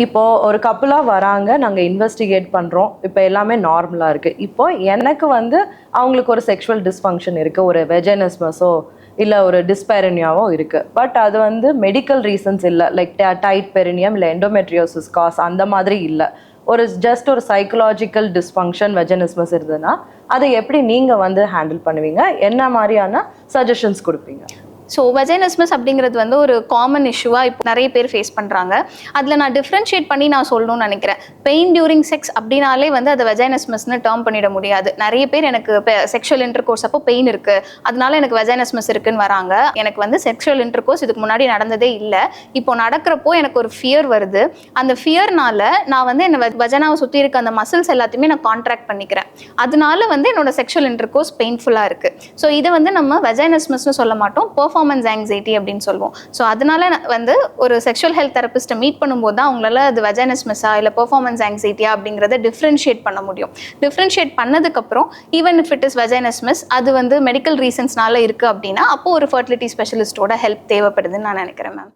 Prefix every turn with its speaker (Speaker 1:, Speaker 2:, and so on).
Speaker 1: இப்போ ஒரு கப்புலாக வராங்க, நாங்கள் இன்வெஸ்டிகேட் பண்ணுறோம், இப்போ எல்லாமே நார்மலாக இருக்குது. இப்போ எனக்கு வந்து அவங்களுக்கு ஒரு செக்ஷுவல் டிஸ்ஃபங்க்ஷன் இருக்குது, ஒரு வெஜைனஸ்மஸோ இல்லை ஒரு டிஸ்பெரினியாவோ இருக்குது. பட் அது வந்து மெடிக்கல் ரீசன்ஸ் இல்லை, லைக் டைட் பெரினியம் இல்லை எண்டோமெட்ரியோசிஸ் காஸ் அந்த மாதிரி இல்லை. ஒரு ஜஸ்ட் ஒரு சைக்கலாஜிக்கல் டிஸ்ஃபங்க்ஷன் வெஜைனிஸ்மஸ் இருந்ததுன்னா அதை எப்படி நீங்கள் வந்து ஹேண்டில் பண்ணுவீங்க? என்ன மாதிரியான சஜஷன்ஸ் கொடுப்பீங்க?
Speaker 2: ஸோ வெஜைனஸ்மஸ் அப்படிங்கிறது வந்து ஒரு காமன் இஷ்யூவாக இப்போ நிறைய பேர் ஃபேஸ் பண்ணுறாங்க. அதில் நான் டிஃப்ரென்ஷியேட் பண்ணி நான் சொல்லணும்னு நினைக்கிறேன். பெயின் டியூரிங் செக்ஸ் அப்படின்னாலே வந்து அதை வெஜைனஸ்மஸ்னு டேர்ம் பண்ணிட முடியாது. நிறைய பேர் எனக்கு செக்ஷுவல் இன்டர்கோர்ஸ் அப்போ பெயின் இருக்குது, அதனால எனக்கு வெஜைனஸ்மஸ் இருக்குன்னு வராங்க. எனக்கு வந்து செக்ஷுவல் இன்டர்கோர்ஸ் இதுக்கு முன்னாடி நடந்ததே இல்லை, இப்போ நடக்கிறப்போ எனக்கு ஒரு ஃபியர் வருது. அந்த ஃபியர்னால நான் வந்து என்னை வெஜனாவை சுற்றி இருக்க அந்த மசில்ஸ் எல்லாத்தையுமே நான் கான்ட்ராக்ட் பண்ணிக்கிறேன். அதனால வந்து என்னோட செக்ஷுவல் இன்டர்கோர்ஸ் பெயின்ஃபுல்லாக இருக்குது. ஸோ இதை வந்து நம்ம வெஜைனஸ்மஸ்னு சொல்ல மாட்டோம், பெர்ஃபார்மன்ஸ் ஆங்ஸைட்டி அப்படின்னு சொல்லுவோம். ஸோ அதனால வந்து ஒரு செக்ஷுவல் ஹெல்த் தெரபிஸ்ட்டை மீட் பண்ணும்போது தான் அவங்களால அது வெஜைனஸ்மஸா இல்லை பெர்ஃபார்மன்ஸ் ஆங்ஸைட்டியா அப்படிங்கிறத டிஃப்ரென்ஷியேட் பண்ண முடியும். டிஃப்ரென்ஷியேட் பண்ணதுக்கப்புறம் ஈவன் இஃப் இட் இஸ் வெஜைனஸ்மஸ், அது வந்து மெடிக்கல் ரீசன்ஸ்னால இருக்குது அப்படின்னா அப்போ ஒரு ஃபர்டிலிட்டி ஸ்பெஷலிஸ்டோட ஹெல்ப் தேவைப்படுதுன்னு நான் நினைக்கிறேன் மேம்.